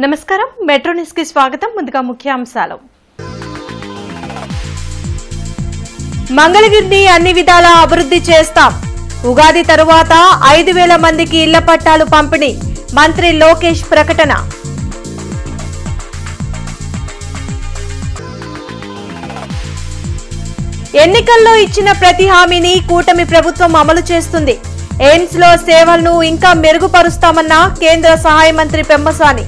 నమస్కారం metro news కి స్వాగతం ముందుగా ముఖ్యాంశాలు మంగళగిరిని అన్ని విధాలా అభివృద్ధి చేస్తాం ఉగాది తరువాత 5000 మందికి ఇళ్ల పట్టాలు పంపిణీ మంత్రి లోకేష్ ప్రకటన ఎన్నికల్లో ఇచ్చిన ప్రతి హామీని కూటమి ప్రభుత్వం అమలు చేస్తుంది ఎయిమ్స్ లో సేవలను ఇంకా మెరుగుపరుస్తామన్న కేంద్ర సహాయ మంత్రి పెమ్మసాని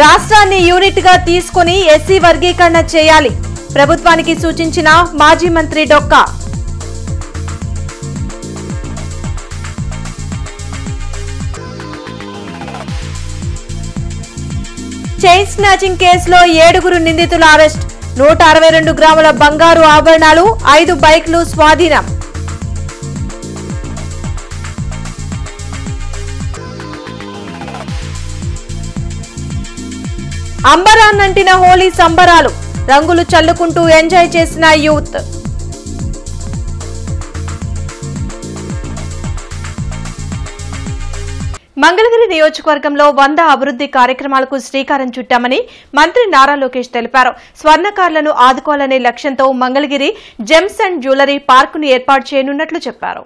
రాష్ట్రాన్ని యూనిట్ గా తీసుకుని ఎస్సీ వర్గీకరణ చేయాలి ప్రభుత్వానికి సూచించిన మాజీ మంత్రి డొక్కా చైన్ స్నాచింగ్ కేసులో 7 నిందితుల అరెస్ట్ 162 గ్రాముల బంగారు ఆభరణాలు 5 బైక్లు స్వాధీనం అంబరాన్నంటిన హోలీ సంబరాలు రంగులు చల్లుకుంటూ ఎంజాయ్ చేసిన యూత్ మంగళగిరి నియోజకవర్గంలో 100 అభివృద్ధి కార్యక్రమాలకు శ్రీకారం చుట్టామని మంత్రి నారా లోకేష్ తెలిపారు స్వర్ణకారులను ఆదుకోవాలనే లక్ష్యంతో మంగళగిరి జెమ్స్ అండ్ జ్యువెలరీ పార్కును ఏర్పాటు చేయనున్నట్లు చెప్పారు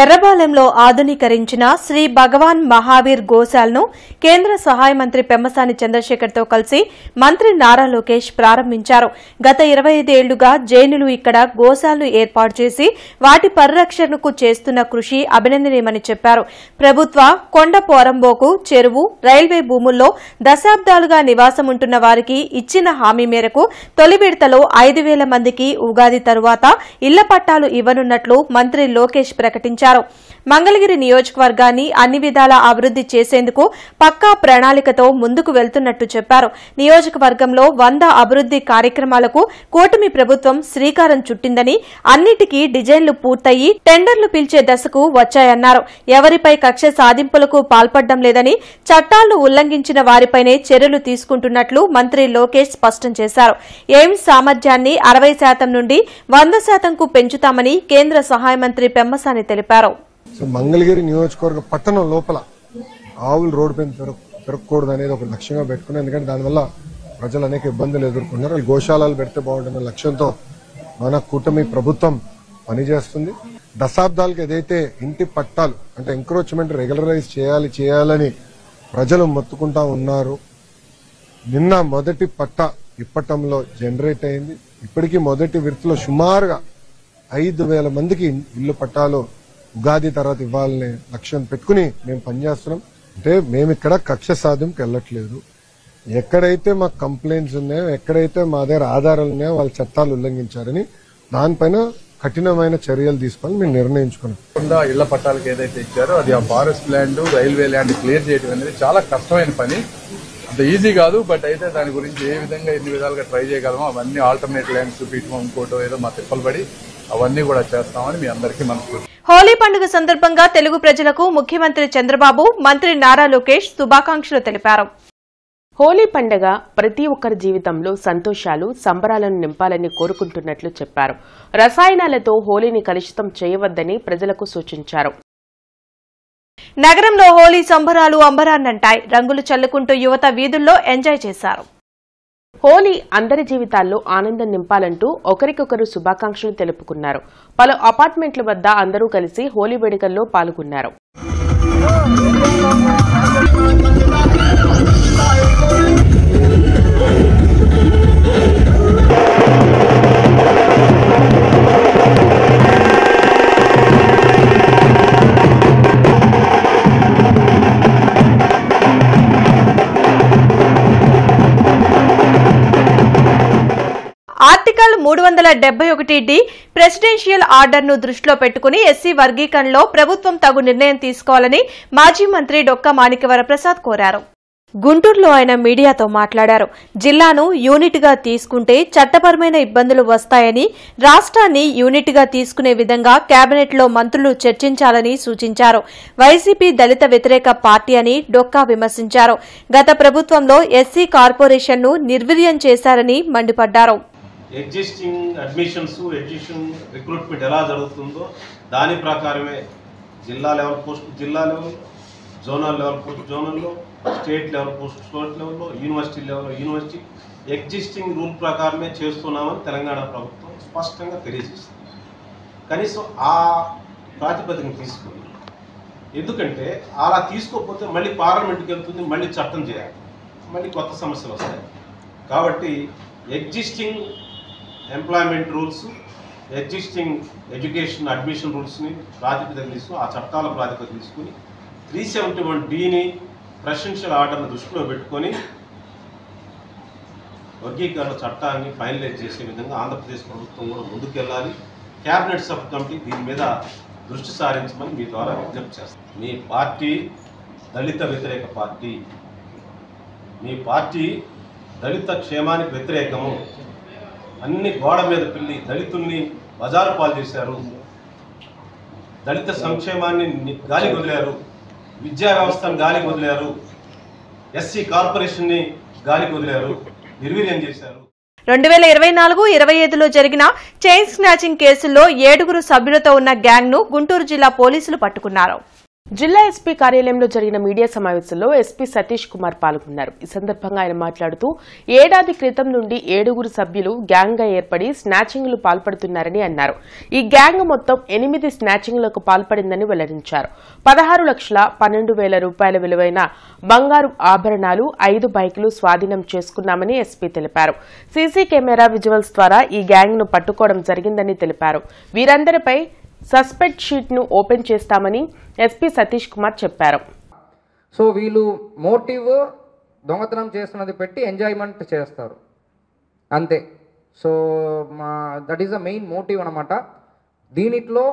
ఎర్రబాలెంలో ఆధునీకరించిన శ్రీ భగవాన్ మహావీర్ గోశాలను కేంద్ర సహాయ మంత్రి పెమ్మసాని చంద్రశేఖర్తో కలిసి మంత్రి నారా లోకేష్ ప్రారంభించారు గత 25 ఏళ్లుగా జైనులు ఇక్కడ గోశాలను ఏర్పాటు చేసి వాటి పరిరక్షణకు చేస్తున్న కృషి అభినందనీయమని చెప్పారు ప్రభుత్వ కొండ పోరంబోకు చెరువు రైల్వే భూముల్లో దశాబ్దాలుగా నివాసముంటున్న వారికి ఇచ్చిన హామీ మేరకు తొలి విడతలో 5000 మందికి ఉగాది తరువాత ఇళ్ల పట్టాలు ఇవ్వనున్నట్లు మంత్రి లోకేష్ ప్రకటించారు మంగళగిరి నియోజకవర్గాన్ని అన్ని విధాలా అభివృద్ధి చేసేందుకు పక్కా ప్రణాళికతో ముందుకు వెళ్తున్నట్టు చెప్పారు నియోజకవర్గంలో 100 అభివృద్ధి కార్యక్రమాలకు కూటమి ప్రభుత్వం శ్రీకారం చుట్టిందని అన్నిటికీ డిజైన్లు పూర్తయి టెండర్లు పిలిచే దశకు వచ్చాయన్నారు ఎవరిపై కక్ష సాధింపులకు పాల్పడడం లేదని చట్టాలను ఉల్లంఘించిన వారిపైనే చర్యలు తీసుకుంటున్నట్లు మంత్రి లోకేష్ స్పష్టం చేశారు ఎయిమ్స్ సామర్థ్యాన్ని 60% నుండి 100%కు పెంచుతామని కేంద్ర సహాయ మంత్రి పెమ్మసాని తెలిపారు మంగళగిరి నియోజకవర్గ పట్టణం లోపల ఆవులు రోడ్డు పైన పెరగకూడదు అనేది ఒక లక్ష్యంగా పెట్టుకున్నాం ఎందుకంటే దానివల్ల ప్రజలు అనేక ఇబ్బందులు ఎదుర్కొన్నారు గోశాలలు పెడితే బాగుంటుందన్న లక్ష్యంతో మన కూటమి ప్రభుత్వం పనిచేస్తుంది దశాబ్దాలకు ఏదైతే ఇంటి పట్టాలు అంటే ఎంక్రోచ్మెంట్ రెగ్యులరైజ్ చేయాలని ప్రజలు మొత్తుకుంటా ఉన్నారు నిన్న మొదటి పట్ట ఇప్పటంలో జనరేట్ అయింది ఇప్పటికీ మొదటి విడతలో సుమారుగా 5000 మందికి ఇల్లు పట్టాలు ఉగాది తర్వాత ఇవ్వాలనే లక్ష్యం పెట్టుకుని మేము పనిచేస్తున్నాం అంటే మేము ఇక్కడ కక్ష సాధింపుకి వెళ్ళట్లేదు ఎక్కడైతే మాకు కంప్లైంట్స్ ఉన్నాయో ఎక్కడైతే మా దగ్గర ఆధారాలు ఉన్నాయో వాళ్ళ చట్టాలు ఉల్లంఘించారని దానిపైన కఠినమైన చర్యలు తీసుకోవాలని మేము నిర్ణయించుకున్నాం ఇళ్ల పట్టాలకు ఏదైతే ఇచ్చారో అది ఆ forest land railway land clear చేయడం అనేది చాలా కష్టమైన పని అంత ఈజీ కాదు బట్ అయితే దాని గురించి ఏ విధంగా ఎన్ని విధాలుగా ట్రై చేయగలమో అవన్నీ ఆల్టర్నేట్ ల్యాండ్స్ చూపించడం ఇంకోటో ఏదో మా తిప్పలు పడి అవన్నీ కూడా చేస్తామని మీ అందరికీ మనస్ఫూర్తి హోలీ పండుగ సందర్భంగా తెలుగు ప్రజలకు ముఖ్యమంత్రి చంద్రబాబు మంత్రి నారా లోకేష్ శుభాకాంక్షలు తెలిపారు హోలీ పండుగ ప్రతి ఒక్కరి జీవితంలో సంతోషాలు సంబరాలను నింపాలని కోరుకుంటున్నట్లు చెప్పారు రసాయనాలతో హోలీని కలుషితం చేయవద్దని ప్రజలకు సూచించారు నగరంలో హోలీ సంబరాలు అంబరాన్నంటాయి రంగులు చల్లుకుంటూ యువత వీధుల్లో ఎంజాయ్ చేశారు హోలీ అందరి జీవితాల్లో ఆనందం నింపాలంటూ ఒకరికొకరు శుభాకాంక్షలు తెలుపుకున్నారు పలు అపార్ట్మెంట్ల వద్ద అందరూ కలిసి హోలీ వేడుకల్లో పాల్గొన్నారు ఆర్టికల్ 371D ప్రెసిడెన్షియల్ ఆర్డర్ను దృష్టిలో పెట్టుకుని ఎస్సీ వర్గీకరణలో ప్రభుత్వం తగు నిర్ణయం తీసుకోవాలని మాజీ మంత్రి డొక్కా మాణిక్యవరప్రసాద్ కోరారు గుంటూరులో ఆయన మీడియాతో మాట్లాడారు జిల్లాను యూనిట్ గా తీసుకుంటే చట్టపరమైన ఇబ్బందులు వస్తాయని రాష్ట్రాన్ని యూనిట్ గా తీసుకునే విధంగా కేబినెట్ లో మంత్రులు చర్చించాలని సూచించారు వైసీపీ దళిత వ్యతిరేక పార్టీ అని డొక్కా విమర్శించారు గత ప్రభుత్వంలో ఎస్సీ కార్పొరేషన్ ను నిర్వీర్యం చేశారని మండిపడ్డారు ఎగ్జిస్టింగ్ అడ్మిషన్స్ ఎగ్జిస్టింగ్ రిక్రూట్మెంట్ ఎలా జరుగుతుందో దాని ప్రకారమే జిల్లా లెవెల్ పోస్ట్ జిల్లా లెవెల్, జోనల్ లెవెల్ పోస్ట్ జోనల్లో, స్టేట్ లెవెల్ పోస్ట్ స్టేట్ లెవెల్లో, యూనివర్సిటీ లెవెల్లో యూనివర్సిటీ ఎగ్జిస్టింగ్ రూల్ ప్రకారమే చేస్తున్నామని తెలంగాణ ప్రభుత్వం స్పష్టంగా తెలియజేస్తుంది. కనీసం ఆ ప్రాతిపదికను తీసుకుని, ఎందుకంటే అలా తీసుకోకపోతే మళ్ళీ పార్లమెంట్కి వెళ్తుంది, మళ్ళీ చట్టం చేయాలి, మళ్ళీ కొత్త సమస్యలు వస్తాయి. కాబట్టి existing employment rules, existing education admission రూల్స్ని ప్రాతిపదిక తీసుకుని, ఆ చట్టాల ప్రాతిపదిక తీసుకుని 371(d)ని ప్రెసిడెన్షియల్ ఆర్డర్ను దృష్టిలో పెట్టుకొని వర్గీకరణ చట్టాన్ని ఫైనలైజ్ చేసే విధంగా ఆంధ్రప్రదేశ్ ప్రభుత్వం కూడా ముందుకెళ్ళాలి. క్యాబినెట్ సబ్ కమిటీ దీని మీద దృష్టి సారించమని మీ ద్వారా విజ్ఞప్తి చేస్తాం. మీ పార్టీ దళిత వ్యతిరేక పార్టీ, మీ పార్టీ దళిత క్షేమానికి వ్యతిరేకము. అన్ని గోడ మీద పిల్లి దళితుల్ని బజారు పాలు చేశారు, దళిత సంక్షేమాన్ని గాలికి వదిలారు, విద్యా వ్యవస్థను గాలికి వదిలారు, ఎస్సీ కార్పొరేషన్ని గాలికి వదిలారు, నిర్వీర్యం చేశారు. 2024-25లో జరిగిన చైన్ స్నాచింగ్ కేసుల్లో 7 సభ్యులతో ఉన్న గ్యాంగ్ ను గుంటూరు జిల్లా పోలీసులు పట్టుకున్నారు. జిల్లా ఎస్పీ కార్యాలయంలో జరిగిన మీడియా సమావేశంలో ఎస్పీ సతీష్ కుమార్ పాల్గొన్నారు. ఈ సందర్భంగా ఆయన మాట్లాడుతూ ఏడాది క్రితం నుండి 7 సభ్యులు గ్యాంగ్ గా ఏర్పడి స్నాచింగ్లు పాల్పడుతున్నారని అన్నారు. ఈ గ్యాంగ్ మొత్తం 8 స్నాచింగ్లకు పాల్పడిందని వెల్లడించారు. 16,12,000 రూపాయల విలువైన బంగారు ఆభరణాలు, 5 బైకులు స్వాధీనం చేసుకున్నామని ఎస్పీ తెలిపారు. సీసీ కెమెరా విజువల్స్ ద్వారా ఈ గ్యాంగ్ ను పట్టుకోవడం జరిగిందని తెలిపారు. వీరందరిపై సస్పెక్ట్ షీట్ ను ఓపెన్ చేస్తామని ఎస్పీ సతీష్ కుమార్ చెప్పారు. సో వీళ్ళు మోటివ్ దొంగతనం చేస్తున్నది పెట్టి ఎంజాయ్మెంట్ చేస్తారు అంతే. So that is the main motive అనమాట. దీనిట్లో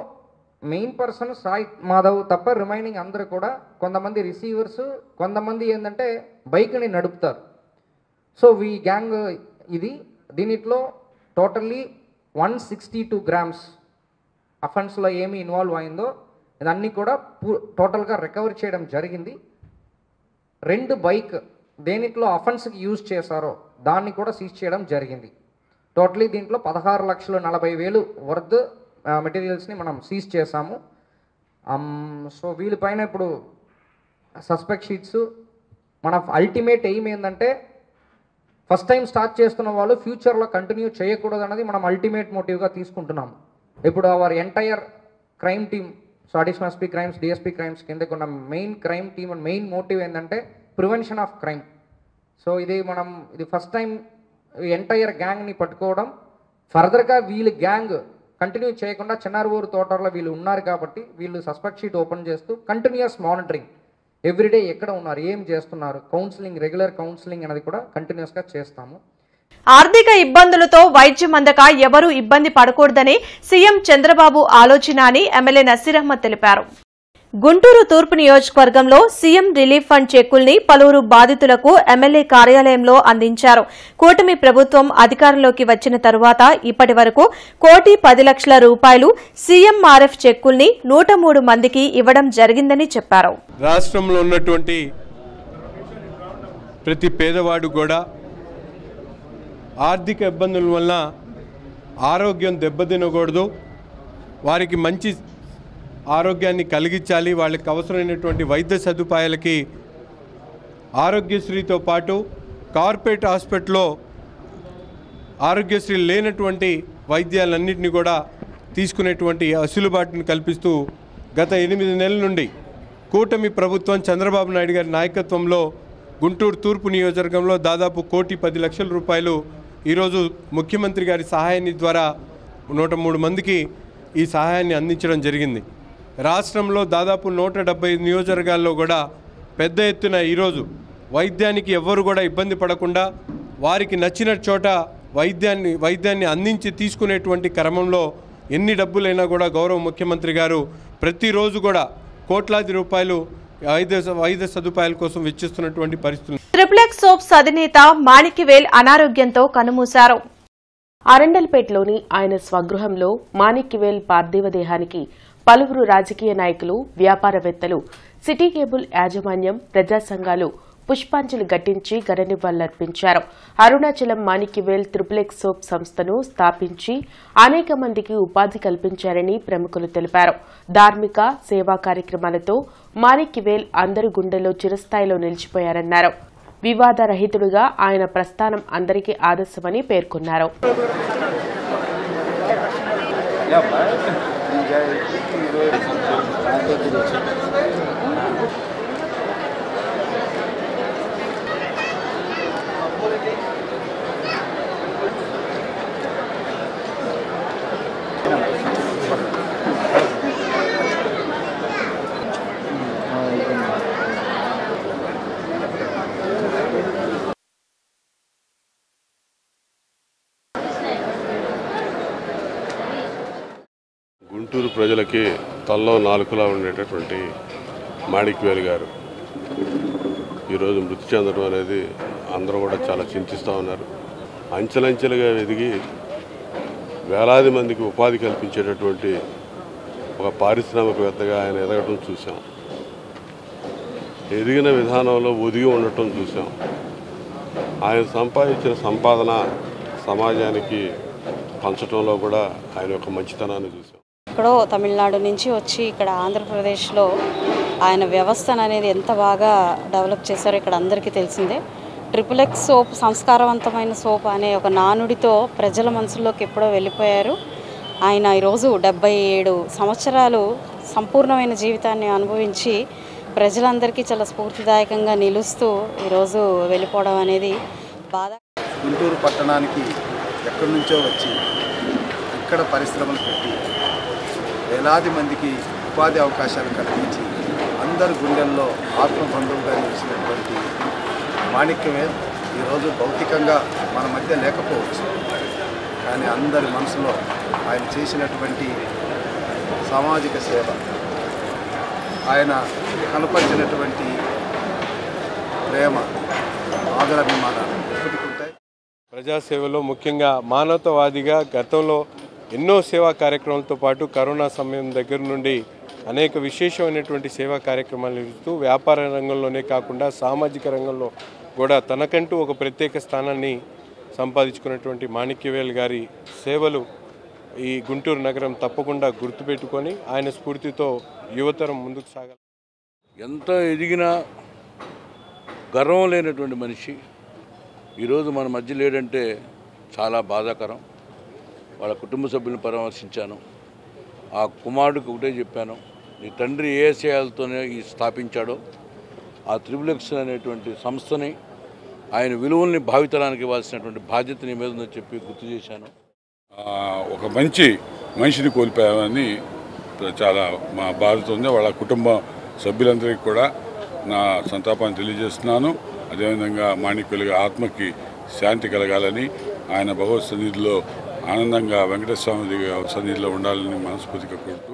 మెయిన్ పర్సన్ సాయి మాధవ్ తప్ప రిమైనింగ్ అందరూ కూడా కొంతమంది రిసీవర్స్, కొంతమంది ఏంటంటే బైక్ని నడుపుతారు. సో ఈ గ్యాంగ్ ఇది. దీనిట్లో టోటల్లీ 162 గ్రామ్స్ అఫెన్స్లో ఏమి ఇన్వాల్వ్ అయిందో ఇదన్నీ కూడా టోటల్గా రికవర్ చేయడం జరిగింది. 2 బైక్ దేనిట్లో అఫెన్స్కి యూజ్ చేశారో దాన్ని కూడా సీజ్ చేయడం జరిగింది. టోటలీ దీంట్లో 16,40,000 వర్త్ మెటీరియల్స్ని మనం సీజ్ చేశాము. సో వీళ్ళపైన ఇప్పుడు సస్పెక్ట్ షీట్స్. మన అల్టిమేట్ ఎయిమ్ ఏంటంటే ఫస్ట్ టైం స్టార్ట్ చేస్తున్న వాళ్ళు ఫ్యూచర్లో కంటిన్యూ చేయకూడదు అన్నది మనం అల్టిమేట్ మోటివ్గా తీసుకుంటున్నాము. ఇప్పుడు our entire crime team, so additional SP crimes, DSP crimes కిందకు ఉన్న main crime team and main motive ఏంటంటే ప్రివెన్షన్ ఆఫ్ క్రైమ్. సో ఇది ఫస్ట్ టైం ఎంటైర్ గ్యాంగ్ని పట్టుకోవడం. ఫర్దర్గా వీళ్ళు గ్యాంగ్ కంటిన్యూ చేయకుండా చిన్నారూరు తోటలో వీళ్ళు ఉన్నారు కాబట్టి వీళ్ళు సస్పెక్ట్ షీట్ ఓపెన్ చేస్తూ కంటిన్యూస్ మానిటరింగ్, ఎవ్రీడే ఎక్కడ ఉన్నారు, ఏం చేస్తున్నారు, కౌన్సిలింగ్, రెగ్యులర్ కౌన్సిలింగ్ అనేది కూడా కంటిన్యూస్గా చేస్తాము. ఆర్థిక ఇబ్బందులతో వైద్యం అందక ఎవరూ ఇబ్బంది పడకూడదని సీఎం చంద్రబాబు ఆలోచన అని ఎమ్మెల్యే నసీర్ అహ్మద్ తెలిపారు. గుంటూరు తూర్పు నియోజకవర్గంలో సీఎం రిలీఫ్ ఫండ్ చెక్కుల్ని పలువురు బాధితులకు ఎమ్మెల్యే కార్యాలయంలో అందించారు. కూటమి ప్రభుత్వం అధికారంలోకి వచ్చిన తరువాత ఇప్పటి వరకు 1,10,00,000 రూపాయలు సీఎంఆర్ఎఫ్ చెక్కుల్ని 103 మందికి ఇవ్వడం జరిగిందని చెప్పారు. రాష్ట్రంలో ఉన్నటువంటి ప్రతి పేదవాడు కూడా ఆర్థిక ఇబ్బందుల వల్ల ఆరోగ్యం దెబ్బతినకూడదు, వారికి మంచి ఆరోగ్యాన్ని కలిగించాలి, వాళ్ళకి అవసరమైనటువంటి వైద్య సదుపాయాలకి ఆరోగ్యశ్రీతో పాటు కార్పొరేట్ హాస్పిటల్లో ఆరోగ్యశ్రీ లేనటువంటి వైద్యాలన్నింటినీ కూడా తీసుకునేటువంటి అసులుబాటును కల్పిస్తూ గత 8 నెలల నుండి కూటమి ప్రభుత్వం చంద్రబాబు నాయుడు గారి నాయకత్వంలో గుంటూరు తూర్పు నియోజకవర్గంలో దాదాపు 1,10,00,000 రూపాయలు ఈరోజు ముఖ్యమంత్రి గారి సహాయాన్ని ద్వారా 103 మందికి ఈ సహాయాన్ని అందించడం జరిగింది. రాష్ట్రంలో దాదాపు 170 నియోజకవర్గాల్లో కూడా పెద్ద ఎత్తున ఈరోజు వైద్యానికి ఎవ్వరు కూడా ఇబ్బంది పడకుండా వారికి నచ్చిన చోట వైద్యాన్ని అందించి తీసుకునేటువంటి క్రమంలో ఎన్ని డబ్బులైనా కూడా గౌరవ ముఖ్యమంత్రి గారు ప్రతిరోజు కూడా కోట్లాది రూపాయలు వైద్య సదుపాయాల కోసం వెచ్చిస్తున్నటువంటి పరిస్థితులు. ట్రిప్లెక్స్ సోప్స్ అధినేత మాణిక్యవేల్ అనారోగ్యంతో కన్నుమూశారు. అరండల్పేటలోని ఆయన స్వగృహంలో మాణిక్యవేల్ పార్థివ దేహానికి పలువురు రాజకీయ నాయకులు, వ్యాపారవేత్తలు, సిటీ కేబుల్ యాజమాన్యం, ప్రజా సంఘాలు పుష్పాంజలి ఘటించి ఘన నివాళులర్పించారు. అరుణాచలం మాణిక్యవేల్ త్రిపులెక్స్ సోప్ సంస్థను స్థాపించి అనేక మందికి ఉపాధి కల్పించారని ప్రముఖులు తెలిపారు. ధార్మిక సేవా కార్యక్రమాలతో మాణిక్యవేల్ అందరి గుండెల్లో చిరస్థాయిలో నిలిచిపోయారన్నారు. వివాదరహితుడిగా ఆయన ప్రస్థానం అందరికీ ఆదర్శమని పేర్కొన్నారు. గుంటూరు ప్రజలకి తల్లో నాలుకలా ఉండేటటువంటి మాణిక్యవేల్ గారు ఈరోజు మృతి చెందడం అనేది అందరూ కూడా చాలా చింతిస్తూ ఉన్నారు. అంచెలంచెలుగా ఎదిగి వేలాది మందికి ఉపాధి కల్పించేటటువంటి ఒక పారిశ్రామికవేత్తగా ఆయన ఎదగటం చూసాం. ఎదిగిన విధానంలో ఒదిగి ఉండటం చూసాం. ఆయన సంపాదించిన సంపాదన సమాజానికి పంచడంలో కూడా ఆయన యొక్క మంచితనాన్ని చూసాం. ఎక్కడో తమిళనాడు నుంచి వచ్చి ఇక్కడ ఆంధ్రప్రదేశ్లో ఆయన వ్యవస్థను అనేది ఎంత బాగా డెవలప్ చేశారో ఇక్కడ అందరికీ తెలిసిందే. ట్రిపులెక్స్ సోప్ సంస్కారవంతమైన సోప్ అనే ఒక నానుడితో ప్రజల మనసుల్లోకి ఎప్పుడో వెళ్ళిపోయారు. ఆయన ఈరోజు 77 సంవత్సరాలు సంపూర్ణమైన జీవితాన్ని అనుభవించి ప్రజలందరికీ చాలా స్ఫూర్తిదాయకంగా నిలుస్తూ ఈరోజు వెళ్ళిపోవడం అనేది బాధ. గుంటూరు పట్టణానికి ఎక్కడి నుంచో వచ్చి ఇక్కడ పరిశ్రమలు పెట్టి వేలాది మందికి ఉపాధి అవకాశాలు కల్పించి అందరి గుండెల్లో ఆత్మబంధువుగా నిలిచినటువంటి మాణిక్యవేల్ ఈరోజు భౌతికంగా మన మధ్య లేకపోవచ్చు, కానీ అందరి మనసులో ఆయన చేసినటువంటి సామాజిక సేవ, ఆయన కనపరిచినటువంటి ప్రేమ, ఆదరాభిమానాలు ఎప్పటికీ ఉంటాయి. ప్రజాసేవలో ముఖ్యంగా మానవతావాదిగా గతంలో ఎన్నో సేవా కార్యక్రమాలతో పాటు కరోనా సమయం దగ్గర నుండి అనేక విశేషమైనటువంటి సేవా కార్యక్రమాలు నిర్వహిస్తూ వ్యాపార రంగంలోనే కాకుండా సామాజిక రంగంలో కూడా తనకంటూ ఒక ప్రత్యేక స్థానాన్ని సంపాదించుకున్నటువంటి మాణిక్యవేల్ గారి సేవలు ఈ గుంటూరు నగరం తప్పకుండా గుర్తుపెట్టుకొని ఆయన స్ఫూర్తితో యువతరం ముందుకు సాగాలి. ఎంత ఎదిగినా గర్వం లేనటువంటి మనిషి ఈరోజు మన మధ్య లేడంటే చాలా బాధాకరం. వాళ్ళ కుటుంబ సభ్యులను పరామర్శించాను. ఆ కుమారుడికి ఒకటే చెప్పాను, నీ తండ్రి ఏ ఆశయాలతోనే స్థాపించాడో ఆ త్రిపులెక్స్ అనేటువంటి సంస్థని ఆయన విలువల్ని భావితరానికి ఇవ్వాల్సినటువంటి బాధ్యత నీ మీద ఉందని చెప్పి గుర్తు చేశాను. ఒక మంచి మనిషిని కోల్పోయామని చాలా మా బాధ ఉంది. వాళ్ళ కుటుంబ సభ్యులందరికీ కూడా నా సంతాపాన్ని తెలియజేస్తున్నాను. అదేవిధంగా మాణిక్యవేల్ ఆత్మకి శాంతి కలగాలని, ఆయన భగవత్ సన్నిధిలో ఆనందంగా వెంకటేశ్వర సన్నిధిలో ఉండాలని మనస్ఫూర్తిగా కోరుతూ,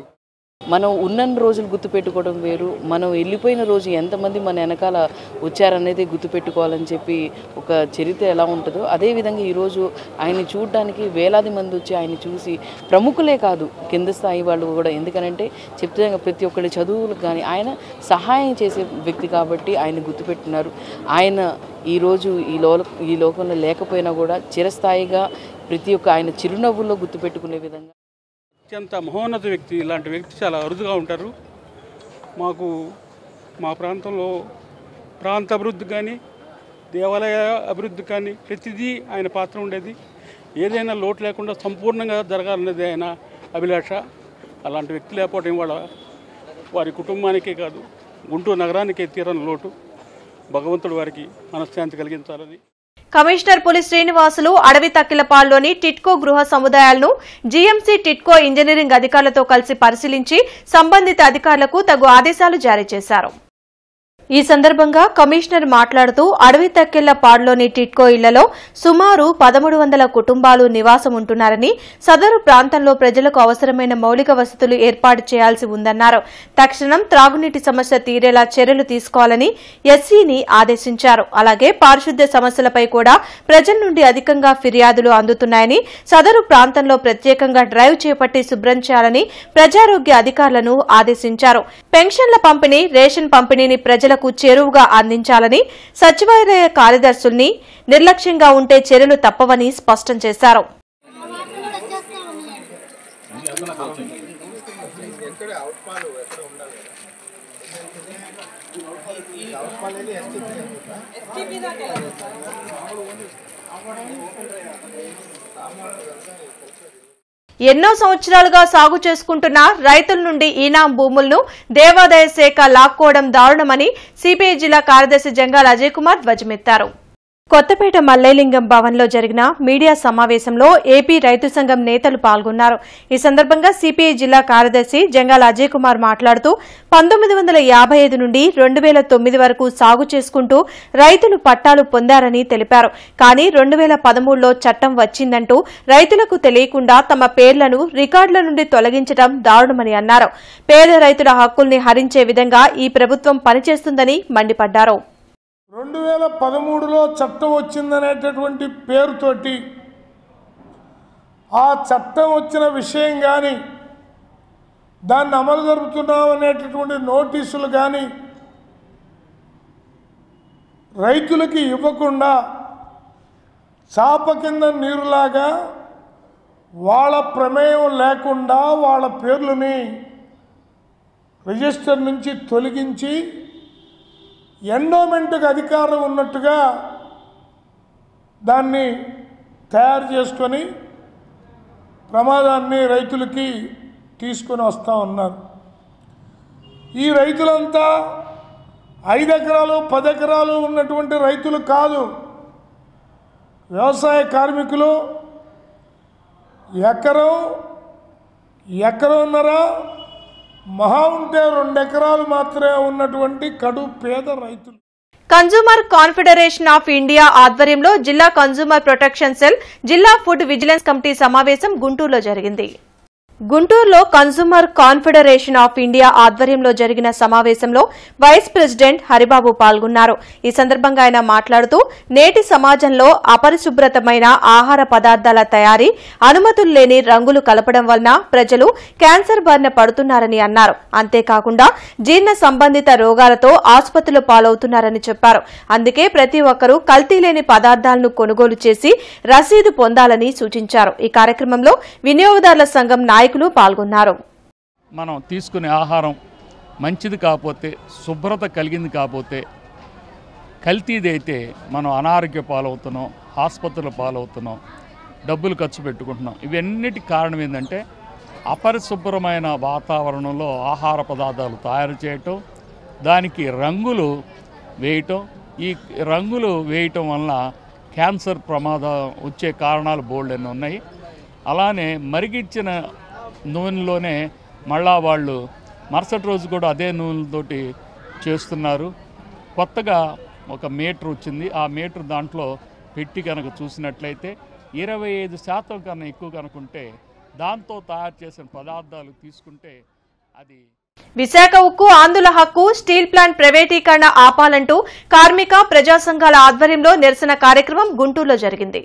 మనం ఉన్న రోజులు గుర్తుపెట్టుకోవడం వేరు, మనం వెళ్ళిపోయిన రోజు ఎంతమంది మన వెనకాల వచ్చారనేది గుర్తుపెట్టుకోవాలని చెప్పి ఒక చరిత్ర ఎలా ఉంటుందో అదేవిధంగా ఈరోజు ఆయన్ని చూడడానికి వేలాది మంది వచ్చి ఆయన్ని చూసి ప్రముఖులే కాదు కింద స్థాయి వాళ్ళు కూడా, ఎందుకనంటే చెప్తే ప్రతి ఒక్కరి చదువులకు కానీ ఆయన సహాయం చేసే వ్యక్తి కాబట్టి ఆయన గుర్తుపెట్టున్నారు. ఆయన ఈరోజు ఈ లోకంలో లేకపోయినా కూడా చిరస్థాయిగా ప్రతి ఒక్క ఆయన చిరునవ్వుల్లో గుర్తుపెట్టుకునే విధంగా అత్యంత మహోన్నత వ్యక్తి. ఇలాంటి వ్యక్తి చాలా అరుదుగా ఉంటారు. మా ప్రాంతంలో ప్రాంత అభివృద్ధి కానీ దేవాలయ అభివృద్ధి కానీ ప్రతిదీ ఆయన పాత్ర ఉండేది. ఏదైనా లోటు లేకుండా సంపూర్ణంగా జరగాలనేది ఆయన అభిలాష. అలాంటి వ్యక్తి లేకపోవడం ఇవాళ వారి కుటుంబానికే కాదు గుంటూరు నగరానికే తీరని లోటు. భగవంతుడు వారికి మనశ్శాంతి కలిగించాలని. కమిషనర్ పులి శ్రీనివాసులు అడవి తక్కిలపాడులోని టిట్కో గృహ సముదాయాలను జీఎంసీ టిట్కో ఇంజనీరింగ్ అధికారులతో కలిసి పరిశీలించి సంబంధిత అధికారులకు తగు ఆదేశాలు జారీ చేశారు. ఈ సందర్భంగా కమిషనర్ మాట్లాడుతూ అడవి తక్కెళ్లపాడులోని టిట్కో ఇళ్లలో సుమారు 1300 కుటుంబాలు నివాసం ఉంటున్నారని, సదరు ప్రాంతంలో ప్రజలకు అవసరమైన మౌలిక వసతులు ఏర్పాటు చేయాల్సి ఉందన్నారు. తక్షణం త్రాగునీటి సమస్య తీరేలా చర్యలు తీసుకోవాలని ఎస్సీని ఆదేశించారు. అలాగే పారిశుద్ధ్య సమస్యలపై కూడా ప్రజల నుండి అధికంగా ఫిర్యాదులు అందుతున్నాయని, సదరు ప్రాంతంలో ప్రత్యేకంగా డ్రైవ్ చేపట్టి శుభ్రం చేయాలని ప్రజారోగ్య అధికారులను ఆదేశించారు. పెన్షన్ల పంపిణీ, రేషన్ పంపిణీని ప్రజలకు రైతులకు చేరువుగా అందించాలని, సచివాలయ కార్యదర్శుల్ని నిర్లక్ష్యంగా ఉంటే చర్యలు తప్పవని స్పష్టం చేశారు. ఎన్నో సంవత్సరాలుగా సాగు చేసుకుంటున్న రైతుల నుండి ఈనాం భూములను దేవాదాయ శాఖ లాక్కోవడం దారుణమని సిపిఐ జిల్లా కార్యదర్శి జంగాల అజయ్ కుమార్ ధ్వజమెత్తారు. కొత్తపేట మల్లైలింగం భవన్లో జరిగిన మీడియా సమావేశంలో ఏపీ రైతు సంఘం నేతలు పాల్గొన్నారు. ఈ సందర్భంగా సిపిఐ జిల్లా కార్యదర్శి జంగాల అజయ్ కుమార్ మాట్లాడుతూ 1955 నుండి 2009 వరకు సాగు చేసుకుంటూ రైతులు పట్టాలు పొందారని తెలిపారు. కానీ 2013లో చట్టం వచ్చిందంటూ రైతులకు తెలియకుండా తమ పేర్లను రికార్డుల నుండి తొలగించడం దారుణమని అన్నారు. పేద రైతుల హక్కుల్ని హరించే విధంగా ఈ ప్రభుత్వం పనిచేస్తుందని మండిపడ్డారు. 2013లో చట్టం వచ్చిందనేటటువంటి పేరుతోటి ఆ చట్టం వచ్చిన విషయం కానీ దాన్ని అమలు జరుపుతున్నామనేటటువంటి నోటీసులు కానీ రైతులకి ఇవ్వకుండా చాప కింద నీరులాగా వాళ్ళ ప్రమేయం లేకుండా వాళ్ళ పేర్లని రిజిస్టర్ నుంచి తొలగించి ఎండోమెంట్కి అధికారం ఉన్నట్టుగా దాన్ని తయారు చేసుకొని ప్రమాదాన్ని రైతులకి తీసుకొని వస్తూ ఉన్నారు. ఈ రైతులంతా 5 ఎకరాలు 10 ఎకరాలు ఉన్నటువంటి రైతులు కాదు, వ్యవసాయ కార్మికులు. ఎకరంన్నర మహా ఉంటే 2 ఎకరాలు మాత్రమే ఉన్నటువంటి కడు పేద రైతులు. కన్జ్యూమర్ కాన్ఫెడరేషన్ ఆఫ్ ఇండియా ఆధ్వర్యంలో జిల్లా కన్జ్యూమర్ ప్రొటెక్షన్ సెల్, జిల్లా ఫుడ్ విజిలెన్స్ కమిటీ సమావేశం గుంటూరులో జరిగింది. గుంటూరులో కన్జ్యూమర్ కాన్ఫెడరేషన్ ఆఫ్ ఇండియా ఆధ్వర్యంలో జరిగిన సమావేశంలో వైస్ ప్రెసిడెంట్ హరిబాబు పాల్గొన్నారు. ఈ సందర్భంగా ఆయన మాట్లాడుతూ నేటి సమాజంలో అపరిశుభ్రతమైన ఆహార పదార్థాల తయారీ, అనుమతులు లేని రంగులు కలపడం వలన ప్రజలు క్యాన్సర్ బారిన పడుతున్నారని అన్నారు. అంతేకాకుండా జీర్ణ సంబంధిత రోగాలతో ఆసుపత్రులు పాలవుతున్నారని చెప్పారు. అందుకే ప్రతి ఒక్కరూ కల్తీ లేని పదార్థాలను కొనుగోలు చేసి రసీదు పొందాలని సూచించారు. ఈ కార్యక్రమంలో వినియోగదారుల సంఘం నాయకులు పాల్గొన్నారు. మనం తీసుకునే ఆహారం మంచిది కాకపోతే, శుభ్రత కలిగింది కాకపోతే, కల్తీదైతే మనం అనారోగ్య పాలవుతున్నాం, ఆసుపత్రుల పాలవుతున్నాం, డబ్బులు ఖర్చు పెట్టుకుంటున్నాం. ఇవన్నిటికి కారణం ఏంటంటే అపరిశుభ్రమైన వాతావరణంలో ఆహార పదార్థాలు తయారు చేయటం, దానికి రంగులు వేయటం. ఈ రంగులు వేయటం వలన క్యాన్సర్ ప్రమాదం వచ్చే కారణాలు బోల్డెన్ని ఉన్నాయి. అలానే మరిగిచ్చిన నూనెలోనే మళ్ళా వాళ్ళు మరుసటి రోజు కూడా అదే నూనెతోటి చేస్తున్నారు. కొత్తగా ఒక మీటర్ వచ్చింది. ఆ మీటర్ దాంట్లో పెట్టి కనుక చూసినట్లయితే 25% కన్నా ఎక్కువ కనుకుంటే దాంతో తయారు చేసిన పదార్థాలు తీసుకుంటే అది. విశాఖ ఉక్కు ఆందోళన హక్కు, స్టీల్ ప్లాంట్ ప్రైవేటీకరణ ఆపాలంటూ కార్మిక ప్రజా సంఘాల ఆధ్వర్యంలో నిరసన కార్యక్రమం గుంటూరులో జరిగింది.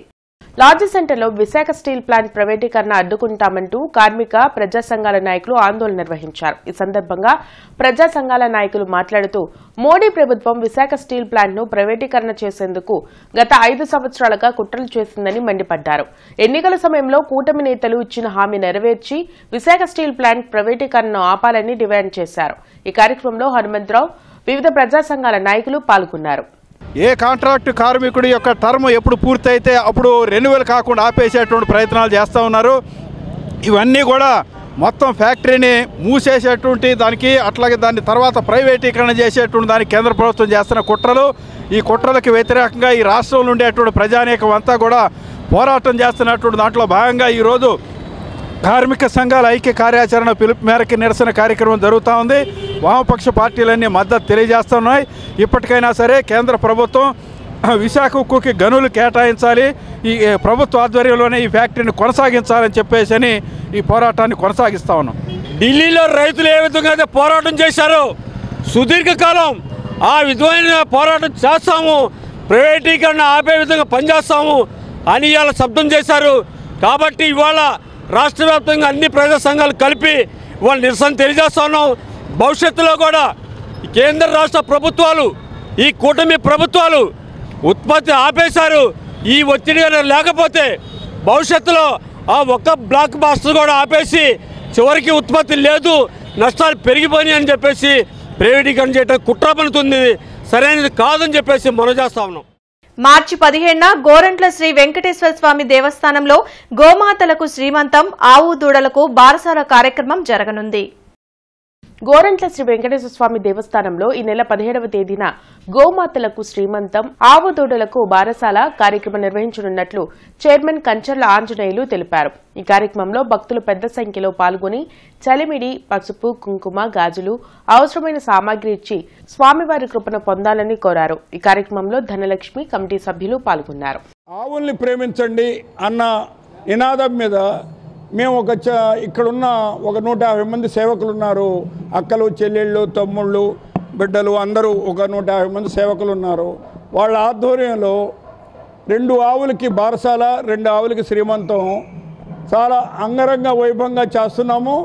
లార్జ్ సెంటర్లో విశాఖ స్టీల్ ప్లాంట్ ప్రైవేటీకరణ అడ్డుకుంటామంటూ కార్మిక ప్రజా సంఘాల నాయకులు ఆందోళన నిర్వహించారు. ఈ సందర్భంగా ప్రజా సంఘాల నాయకులు మాట్లాడుతూ మోడీ ప్రభుత్వం విశాఖ స్టీల్ ప్లాంట్ ను ప్రైవేటీకరణ చేసేందుకు గత 5 సంవత్సరాలుగా కుట్రలు చేసిందని మండిపడ్డారు. ఎన్నికల సమయంలో కూటమి నేతలు ఇచ్చిన హామీ నెరవేర్చి విశాఖ స్టీల్ ప్లాంట్ ప్రైవేటీకరణను ఆపాలని డిమాండ్ చేశారు. ఈ కార్యక్రమంలో హనుమంతరావు, వివిధ ప్రజా సంఘాల నాయకులు పాల్గొన్నారు. ఏ కాంట్రాక్టు కార్మికుడి యొక్క టర్మ్ ఎప్పుడు పూర్తయితే అప్పుడు రెన్యువల్ కాకుండా ఆపేసేటువంటి ప్రయత్నాలు చేస్తూ ఉన్నారు. ఇవన్నీ కూడా మొత్తం ఫ్యాక్టరీని మూసేసేటువంటి దానికి, అట్లాగే దాన్ని తర్వాత ప్రైవేటీకరణ చేసేటువంటి దానికి కేంద్ర ప్రభుత్వం చేస్తున్న కుట్రలు. ఈ కుట్రలకు వ్యతిరేకంగా ఈ రాష్ట్రంలో ఉండేటువంటి ప్రజానీకం అంతా కూడా పోరాటం చేస్తున్నటువంటి దాంట్లో భాగంగా ఈరోజు కార్మిక సంఘాల ఐక్య కార్యాచరణ పిలుపు మేరకు నిరసన కార్యక్రమం జరుగుతూ ఉంది. వామపక్ష పార్టీలన్నీ మద్దతు తెలియజేస్తున్నాయి. ఇప్పటికైనా సరే కేంద్ర ప్రభుత్వం విశాఖ ఉక్కుకి గనులు కేటాయించాలి, ఈ ప్రభుత్వ ఆధ్వర్యంలోనే ఈ ఫ్యాక్టరీని కొనసాగించాలని చెప్పేసి ఈ పోరాటాన్ని కొనసాగిస్తా ఉన్నాం. ఢిల్లీలో రైతులు ఏ విధంగా అయితే పోరాటం చేశారో సుదీర్ఘకాలం ఆ విధమైన పోరాటం చేస్తాము, ప్రైవేటీకరణ ఆపే విధంగా పనిచేస్తాము అని ఇవాళ శబ్దం చేశారు. కాబట్టి ఇవాళ రాష్ట్ర వ్యాప్తంగా అన్ని ప్రజా సంఘాలు కలిపి ఇవాళ నిరసన తెలియజేస్తున్నాం. భవిష్యత్తులో కూడా కేంద్ర రాష్ట్ర ప్రభుత్వాలు, ఈ కూటమి ప్రభుత్వాలు ఉత్పత్తి ఆపేశారు. ఈ ఒత్తిడి లేకపోతే భవిష్యత్తులో ఆ ఒక్క బ్లాక్ బాస్టర్ కూడా ఆపేసి చివరికి ఉత్పత్తి లేదు, నష్టాలు పెరిగిపోయినాయి అని చెప్పేసి ప్రైవేటీకరణ చేయడం కుట్ర పడుతుంది, సరైనది కాదని చెప్పేసి మనం చేస్తా ఉన్నాం. మార్చి 17న గోరంట్ల శ్రీ వెంకటేశ్వర స్వామి దేవస్థానంలో గోమాతలకు శ్రీమంతం, ఆవు దూడలకు బారసాల కార్యక్రమం జరగనుంది. గోరంట్ల శ్రీ వెంకటేశ్వర స్వామి దేవస్థానంలో ఈ నెల 17వ తేదీన గోమాతలకు శ్రీమంతం, ఆవు దూడలకు బారసాల కార్యక్రమం నిర్వహించనున్నట్లు చైర్మన్ కంచర్ల ఆంజనేయులు తెలిపారు. ఈ కార్యక్రమంలో భక్తులు పెద్ద సంఖ్యలో పాల్గొని చలిమిడి, పసుపు, కుంకుమ, గాజులు, అవసరమైన సామాగ్రి ఇచ్చి స్వామివారి కృపను పొందాలని కోరారు. ఈ కార్యక్రమంలో ధనలక్ష్మి కమిటీ సభ్యులు పాల్గొన్నారు. ఆవుల్ని ప్రేమించండి అన్న నినాదం మీద మేము ఇక్కడున్న ఒక 150 మంది సేవకులు ఉన్నారు. అక్కలు, చెల్లెళ్ళు, తమ్ముళ్ళు, బిడ్డలు అందరూ ఒక 150 మంది సేవకులు ఉన్నారు. వాళ్ళ ఆధ్వర్యంలో 2 ఆవులకి బారసాల, 2 ఆవులకి శ్రీమంతం చాలా అంగరంగ వైభవంగా చేస్తున్నాము.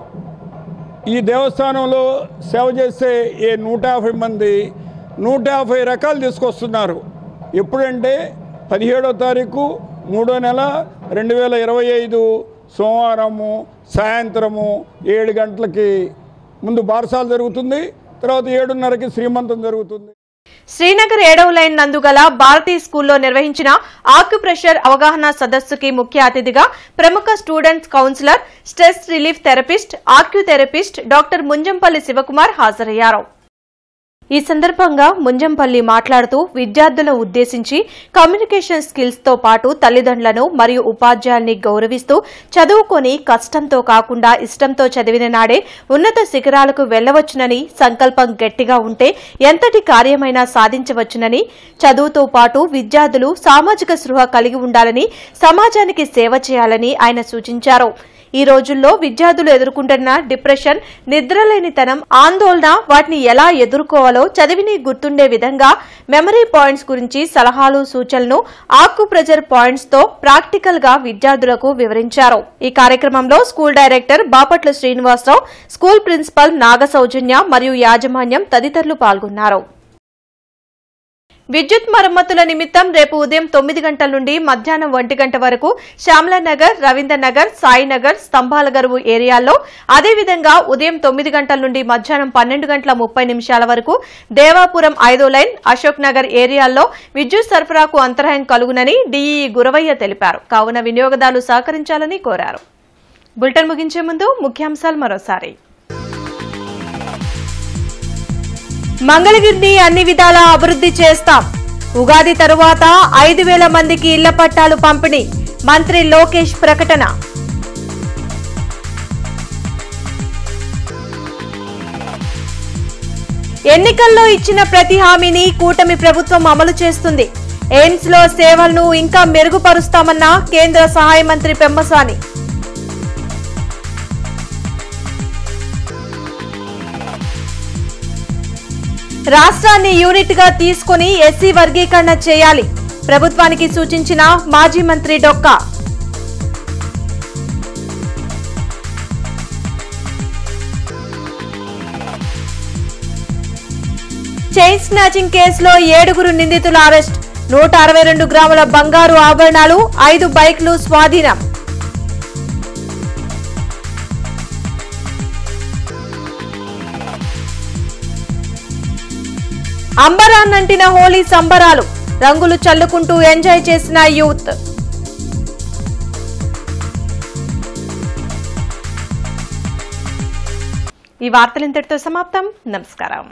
ఈ దేవస్థానంలో సేవ చేసే ఈ 150 మంది 150 రకాలు తీసుకొస్తున్నారు. ఎప్పుడంటే 17వ తారీఖు 3వ నెల 2025 సోమవారము సాయంత్రము 7 గంటలకి ముందు బారసాలు జరుగుతుంది. తర్వాత 7:30కి శ్రీమంతం జరుగుతుంది. శ్రీనగర్ 7వ లైన్ నందుగల భారతీ స్కూల్లో నిర్వహించిన ఆక్యుప్రెషర్ అవగాహన సదస్సుకి ముఖ్య అతిథిగా ప్రముఖ students counsellor, stress relief therapist, ఆక్యుథెరపిస్ట్ డాక్టర్ ముంజంపల్లి శివకుమార్ హాజరయ్యారు. ఈ సందర్భంగా ముంజంపల్లి మాట్లాడుతూ విద్యార్థులను ఉద్దేశించి కమ్యూనికేషన్ స్కిల్స్ తో పాటు తల్లిదండ్రులను మరియు ఉపాధ్యాయుల్ని గౌరవిస్తూ చదువుకొని కష్టంతో కాకుండా ఇష్టంతో చదివిన నాడే ఉన్నత శిఖరాలకు వెళ్లవచ్చునని, సంకల్పం గట్టిగా ఉంటే ఎంతటి కార్యమైనా సాధించవచ్చునని, చదువుతో పాటు విద్యార్థులు సామాజిక స్పృహ కలిగి ఉండాలని, సమాజానికి సేవ చేయాలని ఆయన సూచించారు. ఈ రోజుల్లో విద్యార్థులు ఎదుర్కొంటున్న డిప్రెషన్, నిద్రలేనితనం, ఆందోళన, వాటిని ఎలా ఎదుర్కోవాలో చదివిని గుర్తుండే విధంగా మెమరీ పాయింట్స్ గురించి సలహాలు, సూచనలను ఆక్యుప్రెషర్ పాయింట్స్ తో ప్రాక్టికల్ గా విద్యార్థులకు వివరించారు. ఈ కార్యక్రమంలో school director Bapatla Srinivasarao, school principal Naga Soujanya మరియు యాజమాన్యం తదితరులు పాల్గొన్నారు. విద్యుత్ మరమ్మతుల నిమిత్తం రేపు ఉదయం 9 గంటల నుండి మధ్యాహ్నం 1 గంట వరకు శ్యామలానగర్, రవీంద్రనగర్, సాయినగర్, స్తంభాలగరువు ఏరియాల్లో, అదేవిధంగా ఉదయం 9 గంటల నుండి మధ్యాహ్నం 12 గంటల 30 నిమిషాల వరకు దేవాపురం 5వ లైన్, అశోక్ నగర్ ఏరియాల్లో విద్యుత్ సరఫరాకు అంతరాయం కలుగునని డీఈ గురవయ్య తెలిపారు. కావున వినియోగదారులు సహకరించాలని కోరారు. బులెటిన్ ముగించే ముందు ముఖ్యాంశాలు మరోసారి. మంగళగిరిని అన్ని విధాలా అభివృద్ధి చేస్తాం. ఉగాది తరువాత 5,000 మందికి ఇళ్ల పట్టాలు పంపిణీ, మంత్రి లోకేష్ ప్రకటన. ఎన్నికల్లో ఇచ్చిన ప్రతి హామీని కూటమి ప్రభుత్వం అమలు చేస్తుంది. ఎయిమ్స్ లో సేవలను ఇంకా మెరుగుపరుస్తామన్న కేంద్ర సహాయ మంత్రి పెమ్మసాని. రాష్ట్రాన్ని యూనిట్ గా తీసుకుని ఎస్సీ వర్గీకరణ చేయాలి, ప్రభుత్వానికి సూచించిన మాజీ మంత్రి డొక్కా. చైన్ స్నాచింగ్ కేసులో 7 నిందితుల అరెస్ట్, 162 గ్రాముల బంగారు ఆభరణాలు, 5 బైక్లు స్వాధీనం. అంబరాన్నంటిన హోలీ సంబరాలు, రంగులు చల్లుకుంటూ ఎంజాయ్ చేసిన యూత్. ఈ వార్తలు ఇంతటితో సమాప్తం. నమస్కారం.